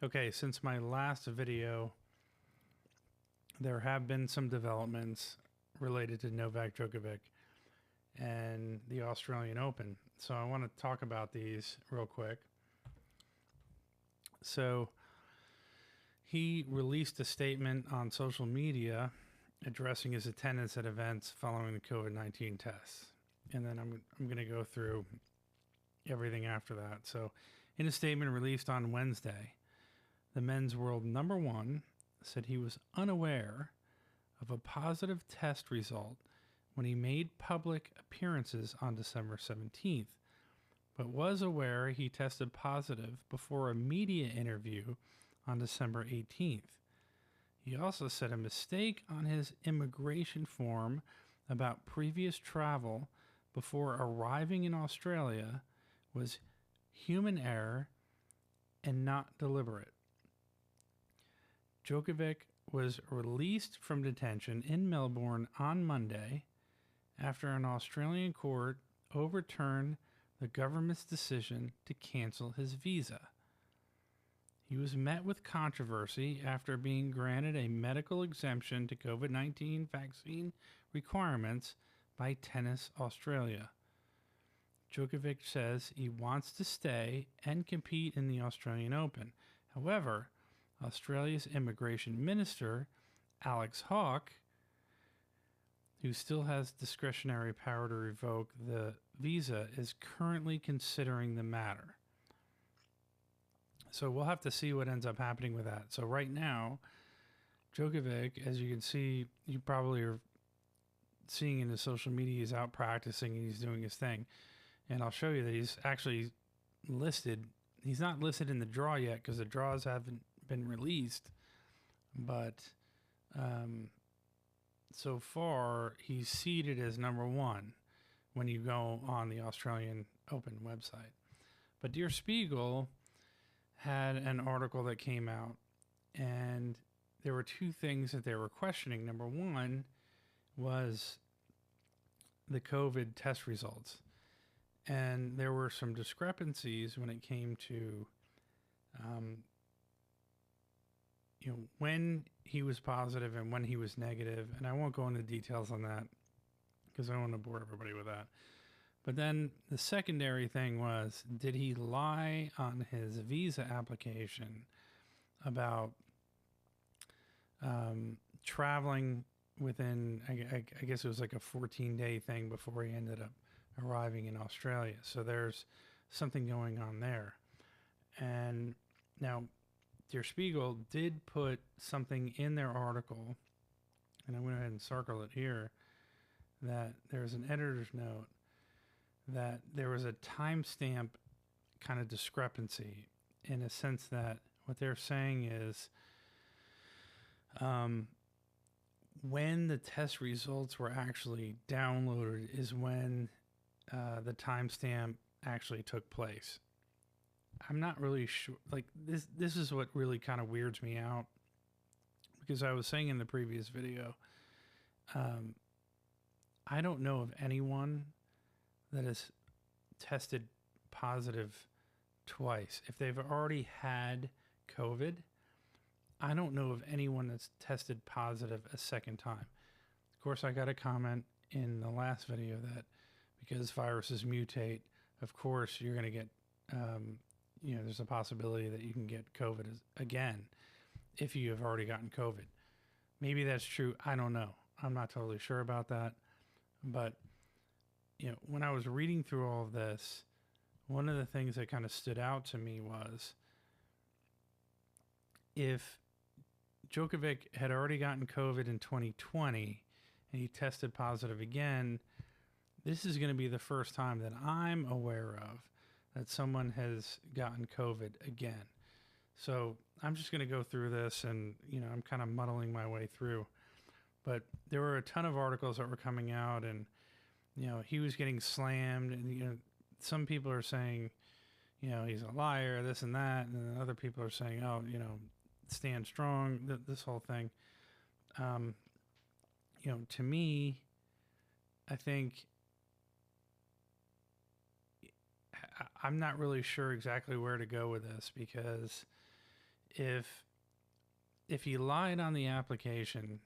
Okay, since my last video, there have been some developments related to Novak Djokovic and the Australian Open. So I want to talk about these real quick. So he released a statement on social media addressing his attendance at events following the COVID-19 tests. And then I'm going to go through everything after that. So in a statement released on Wednesday, the men's world number one said he was unaware of a positive test result when he made public appearances on December 17th, but was aware he tested positive before a media interview on December 18th. He also said a mistake on his immigration form about previous travel before arriving in Australia was human error and not deliberate. Djokovic was released from detention in Melbourne on Monday after an Australian court overturned the government's decision to cancel his visa. He was met with controversy after being granted a medical exemption to COVID-19 vaccine requirements by Tennis Australia. Djokovic says he wants to stay and compete in the Australian Open. However, Australia's immigration minister, Alex Hawke, who still has discretionary power to revoke the visa, is currently considering the matter. So we'll have to see what ends up happening with that. So right now, Djokovic, as you can see, you probably are seeing in his social media, he's out practicing and he's doing his thing. And I'll show you that he's actually listed. He's not listed in the draw yet because the draws haven't been released, but so far he's seeded as number one when you go on the Australian Open website. But Der Spiegel had an article that came out, and there were two things that they were questioning. Number one was the COVID test results, and there were some discrepancies when it came to when he was positive and when he was negative. And I won't go into details on that because I don't want to bore everybody with that. But then the secondary thing was, did he lie on his visa application about traveling within, I guess it was like a 14-day thing before he ended up arriving in Australia. So there's something going on there. And now Der Spiegel did put something in their article, and I went ahead and circle it here, that there's an editor's note that there was a timestamp kind of discrepancy, in a sense that what they're saying is when the test results were actually downloaded is when the timestamp actually took place. I'm not really sure. Like this is what really kind of weirds me out, because I was saying in the previous video, I don't know of anyone that has tested positive twice. If they've already had COVID, I don't know of anyone that's tested positive a second time. Of course, I got a comment in the last video that because viruses mutate, of course, you're going to get, there's a possibility that you can get COVID again if you have already gotten COVID. Maybe that's true. I don't know. I'm not totally sure about that. But, when I was reading through all of this, one of the things that kind of stood out to me was, if Djokovic had already gotten COVID in 2020 and he tested positive again, this is going to be the first time that I'm aware of that someone has gotten COVID again. So I'm just going to go through this, and, I'm kind of muddling my way through. But there were a ton of articles that were coming out, and, he was getting slammed, and, some people are saying, he's a liar, this and that. And then other people are saying, oh, stand strong, this whole thing. To me, I think I'm not really sure exactly where to go with this, because if he lied on the application,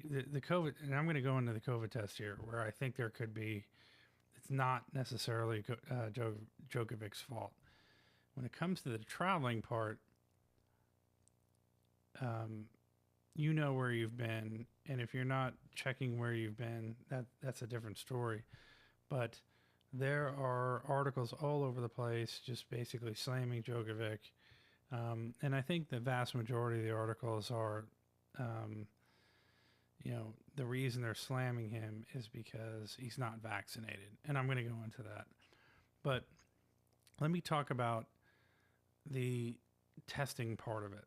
the COVID, and I'm going to go into the COVID test here, where I think there could be, it's not necessarily Djokovic's fault. When it comes to the traveling part, you know where you've been, and if you're not checking where you've been, that's a different story. But there are articles all over the place just basically slamming Djokovic. And I think the vast majority of the articles are, the reason they're slamming him is because he's not vaccinated. And I'm going to go into that. But let me talk about the testing part of it,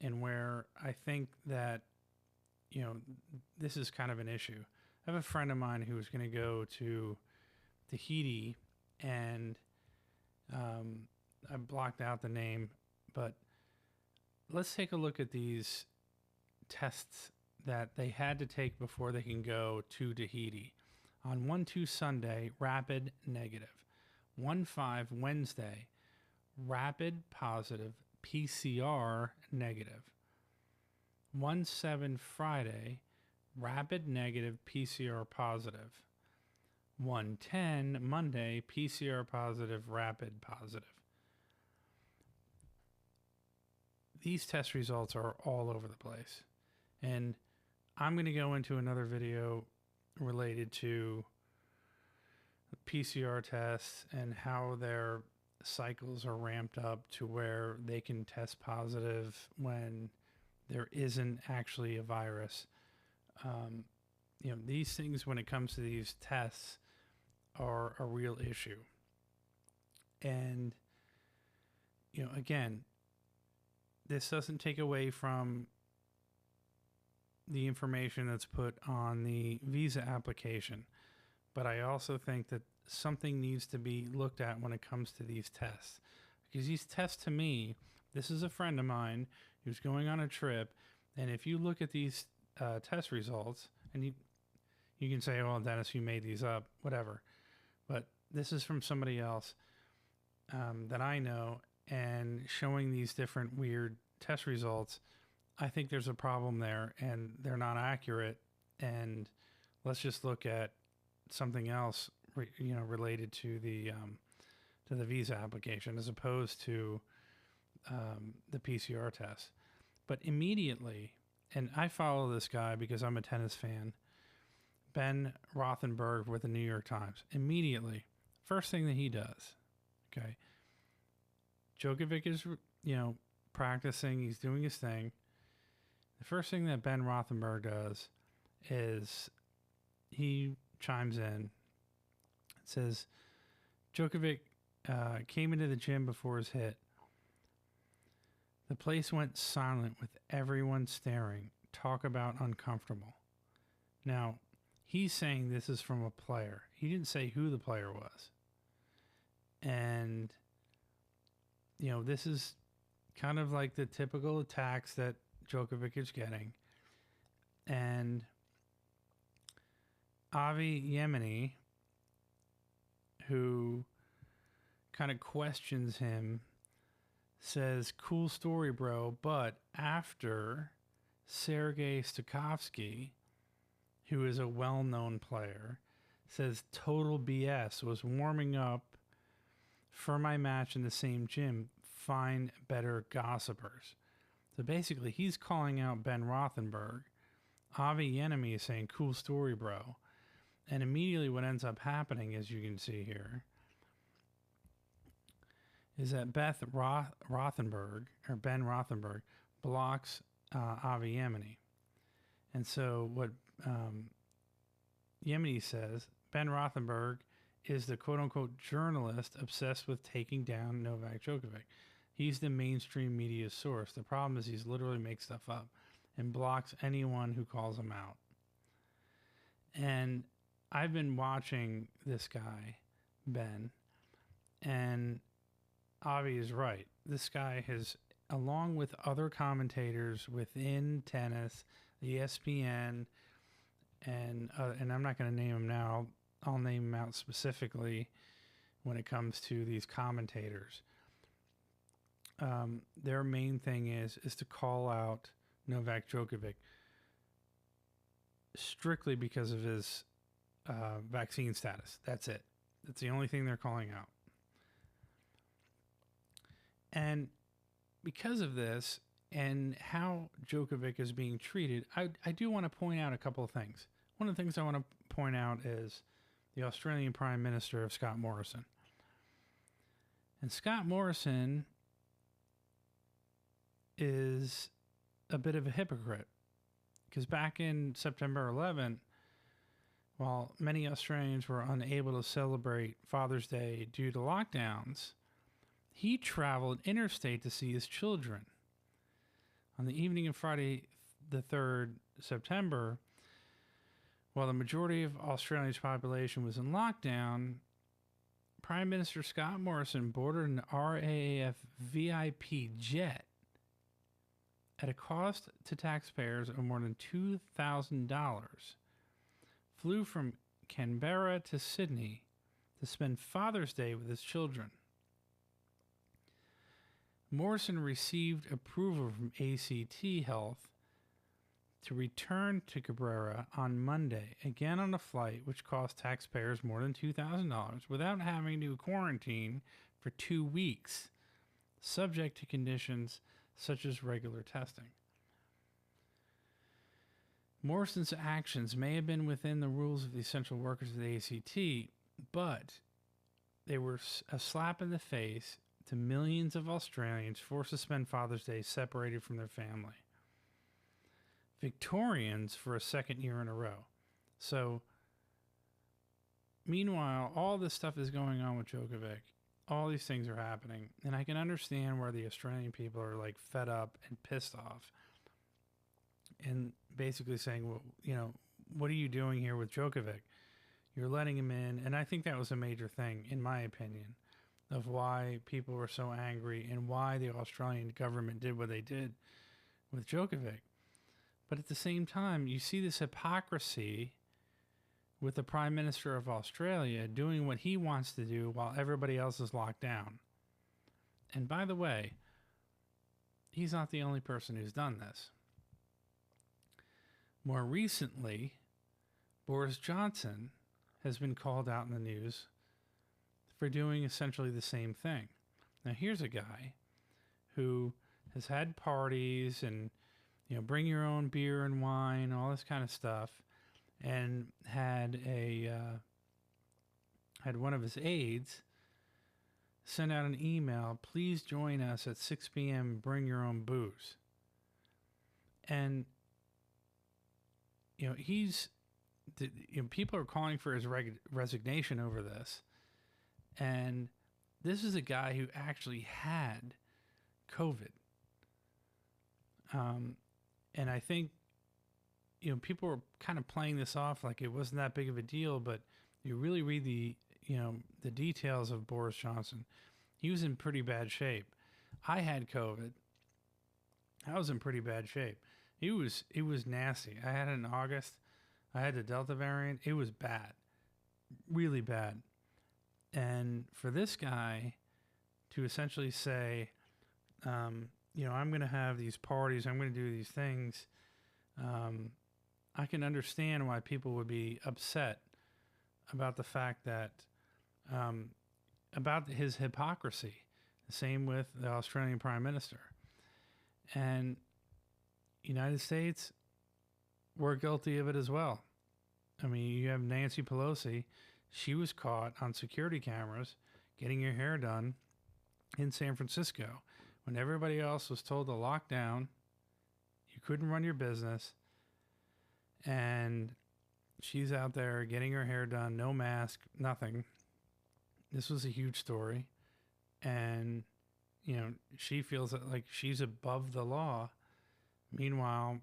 and where I think that, this is kind of an issue. I have a friend of mine who was going to go to Tahiti, and I blocked out the name, but let's take a look at these tests that they had to take before they can go to Tahiti. On 1-2 Sunday, rapid negative. 1-5 Wednesday, rapid positive, PCR negative. 1-7 Friday, rapid negative, PCR positive. 1-10 Monday, PCR positive, rapid positive. These test results are all over the place. And I'm going to go into another video related to PCR tests and how their cycles are ramped up to where they can test positive when there isn't actually a virus. These things, when it comes to these tests, are a real issue. And, again, this doesn't take away from the information that's put on the visa application, but I also think that something needs to be looked at when it comes to these tests. Because these tests, to me, this is a friend of mine who's going on a trip, and if you look at these test results, and you can say, "Oh, Dennis, you made these up," whatever. But this is from somebody else that I know, and showing these different weird test results, I think there's a problem there, and they're not accurate. And let's just look at something else, related to the visa application, as opposed to the PCR test. But immediately, and I follow this guy because I'm a tennis fan, Ben Rothenberg with the New York Times. Immediately, first thing that he does, okay, Djokovic is, practicing, he's doing his thing. The first thing that Ben Rothenberg does is he chimes in. It says, Djokovic came into the gym before his hit. The place went silent with everyone staring. Talk about uncomfortable. Now, he's saying this is from a player. He didn't say who the player was. And, this is kind of like the typical attacks that Djokovic is getting. And Avi Yemeni, who kind of questions him, says, "Cool story, bro, but after Sergei Stakhovsky, who is a well-known player, says total BS, was warming up for my match in the same gym, find better gossipers." So basically, he's calling out Ben Rothenberg. Avi Yemeni is saying, "Cool story, bro." And immediately what ends up happening, as you can see here, is that Rothenberg, or Ben Rothenberg, blocks Avi Yemeni. And so what Yemeni says, Ben Rothenberg is the quote-unquote journalist obsessed with taking down Novak Djokovic. He's the mainstream media source. The problem is he's literally makes stuff up and blocks anyone who calls him out. And I've been watching this guy, Ben, and Avi is right. This guy has, along with other commentators within tennis, the ESPN, and I'm not going to name them now. I'll name them out specifically when it comes to these commentators. their main thing is to call out Novak Djokovic strictly because of his vaccine status. That's it. That's the only thing they're calling out. And because of this and how Djokovic is being treated, I do want to point out a couple of things. One of the things I want to point out is the Australian Prime Minister of Scott Morrison. And Scott Morrison is a bit of a hypocrite because back in September 11th, while many Australians were unable to celebrate Father's Day due to lockdowns, he traveled interstate to see his children. On the evening of Friday, the 3rd September, while the majority of Australia's population was in lockdown, Prime Minister Scott Morrison boarded an RAAF VIP jet at a cost to taxpayers of more than $2,000, flew from Canberra to Sydney to spend Father's Day with his children. Morrison received approval from ACT Health to return to Cabrera on Monday, again on a flight which cost taxpayers more than $2,000 without having to quarantine for 2 weeks, subject to conditions such as regular testing. Morrison's actions may have been within the rules of the essential workers of the ACT, but they were a slap in the face to millions of Australians forced to spend Father's Day separated from their family. Victorians for a second year in a row. So, meanwhile, all this stuff is going on with Djokovic. All these things are happening. And I can understand where the Australian people are like fed up and pissed off. And basically saying, well, you know, what are you doing here with Djokovic? You're letting him in. And I think that was a major thing, in my opinion, of why people were so angry and why the Australian government did what they did with Djokovic. But at the same time, you see this hypocrisy with the Prime Minister of Australia doing what he wants to do while everybody else is locked down. And by the way, he's not the only person who's done this. More recently, Boris Johnson has been called out in the news for doing essentially the same thing. Now, here's a guy who has had parties and, you know, bring your own beer and wine, all this kind of stuff, and had one of his aides send out an email, please join us at 6 p.m., bring your own booze. And, you know, people are calling for his resignation over this. And this is a guy who actually had COVID. And I think, you know, people were kind of playing this off like it wasn't that big of a deal, but you really read the details of Boris Johnson. He was in pretty bad shape. I had COVID. I was in pretty bad shape. It was nasty. I had it in August. I had the Delta variant. It was bad, really bad. And for this guy to essentially say, you know, I'm going to have these parties, I'm going to do these things, I can understand why people would be upset about the fact that, about his hypocrisy. The same with the Australian Prime Minister. And United States, we're guilty of it as well. I mean, you have Nancy Pelosi. She was caught on security cameras getting her hair done in San Francisco when everybody else was told to lock down. You couldn't run your business. And she's out there getting her hair done, no mask, nothing. This was a huge story. And, you know, she feels like she's above the law. Meanwhile,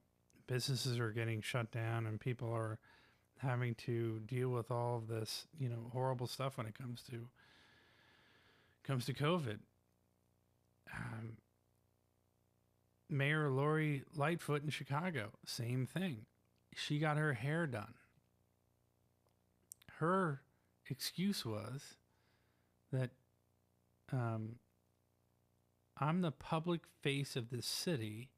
businesses are getting shut down and people are having to deal with all of this, you know, horrible stuff when it comes to COVID. Mayor Lori Lightfoot in Chicago, same thing. She got her hair done. Her excuse was that I'm the public face of this city.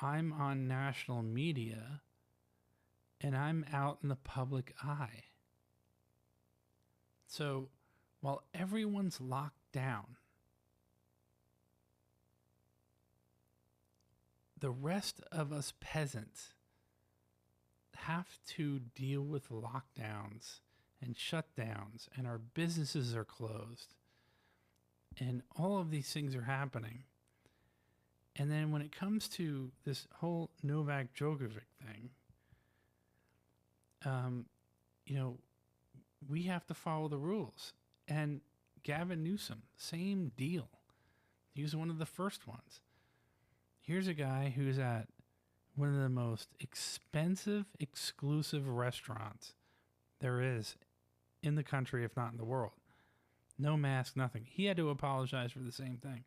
I'm on national media and I'm out in the public eye. So while everyone's locked down, the rest of us peasants have to deal with lockdowns and shutdowns, and our businesses are closed, and all of these things are happening. And then when it comes to this whole Novak Djokovic thing, you know, we have to follow the rules. And Gavin Newsom, same deal. He was one of the first ones. Here's a guy who's at one of the most expensive, exclusive restaurants there is in the country, if not in the world. No mask, nothing. He had to apologize for the same thing.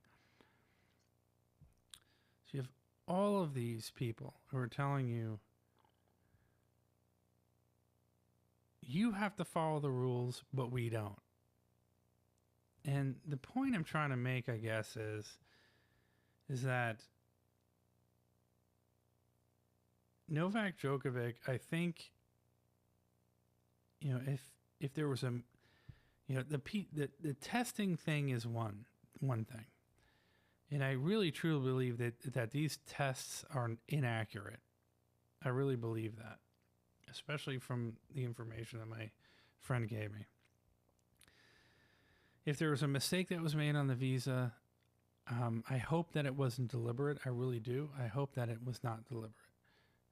So you have all of these people who are telling you, you have to follow the rules, but we don't. And the point I'm trying to make, I guess, is that Novak Djokovic, I think, if there was the testing thing is one thing, and I really truly believe that these tests are inaccurate. I really believe that, especially from the information that my friend gave me. If there was a mistake that was made on the visa, I hope that it wasn't deliberate. I really do. I hope that it was not deliberate.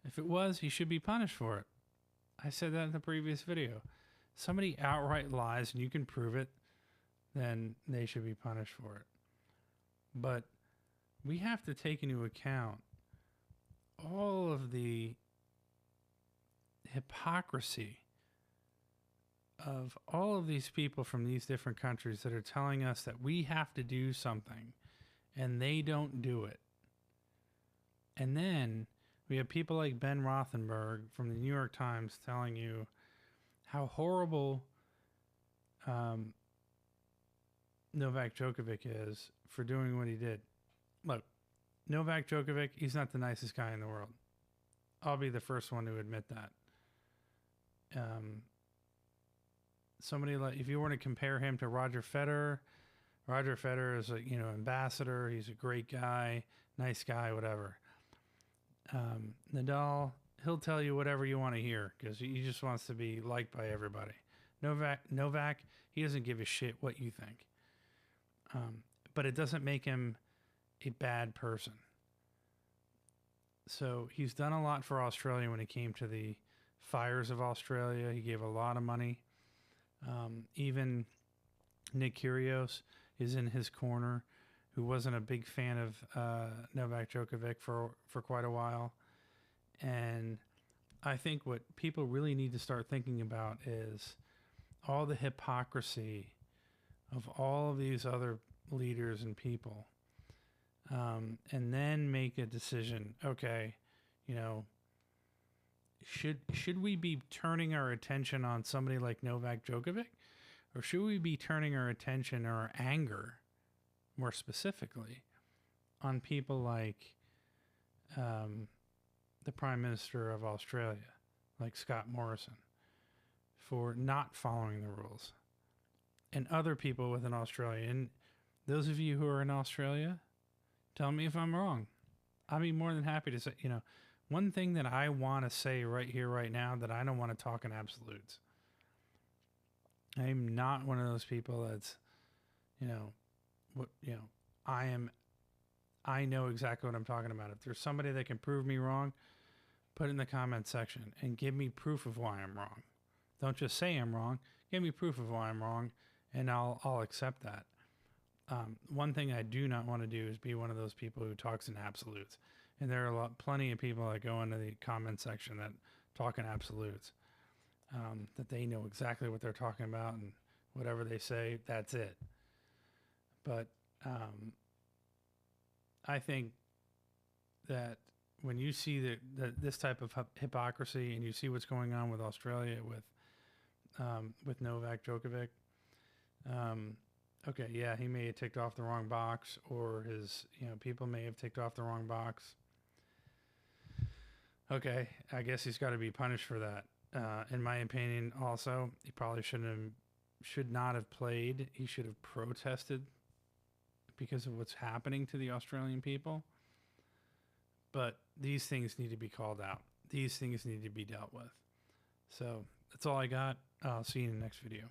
If it was, he should be punished for it. I said that in the previous video. Somebody outright lies and you can prove it, then they should be punished for it. But we have to take into account all of the hypocrisy of all of these people from these different countries that are telling us that we have to do something and they don't do it. And then we have people like Ben Rothenberg from the New York Times telling you how horrible Novak Djokovic is for doing what he did. Look, Novak Djokovic, he's not the nicest guy in the world. I'll be the first one to admit that. Somebody like, if you were to compare him to Roger Federer is a ambassador. He's a great guy, nice guy, whatever. Nadal, he'll tell you whatever you want to hear because he just wants to be liked by everybody. Novak, he doesn't give a shit what you think. But it doesn't make him a bad person. So he's done a lot for Australia when it came to the fires of Australia. He gave a lot of money. Even Nick Kyrgios is in his corner, who wasn't a big fan of Novak Djokovic for quite a while. And I think what people really need to start thinking about is all the hypocrisy of all of these other leaders and people. And then make a decision. Okay, should we be turning our attention on somebody like Novak Djokovic? Or should we be turning our attention or our anger, more specifically, on people like the Prime Minister of Australia, like Scott Morrison, for not following the rules, and other people within Australia? And those of you who are in Australia, tell me if I'm wrong. I'd be more than happy to say, one thing that I want to say right here, right now, that I don't want to talk in absolutes. I'm not one of those people that's, I know exactly what I'm talking about. If there's somebody that can prove me wrong, put it in the comment section and give me proof of why I'm wrong. Don't just say I'm wrong. Give me proof of why I'm wrong, and I'll accept that. One thing I do not want to do is be one of those people who talks in absolutes. And there are plenty of people that go into the comment section that talk in absolutes, that they know exactly what they're talking about, and whatever they say, that's it. But I think that when you see this type of hypocrisy, and you see what's going on with Australia with Novak Djokovic, Okay, yeah, he may have ticked off the wrong box, or his, people may have ticked off the wrong box. Okay, I guess he's got to be punished for that. In my opinion, also, he probably should not have played. He should have protested because of what's happening to the Australian people. But these things need to be called out. These things need to be dealt with. So that's all I got. I'll see you in the next video.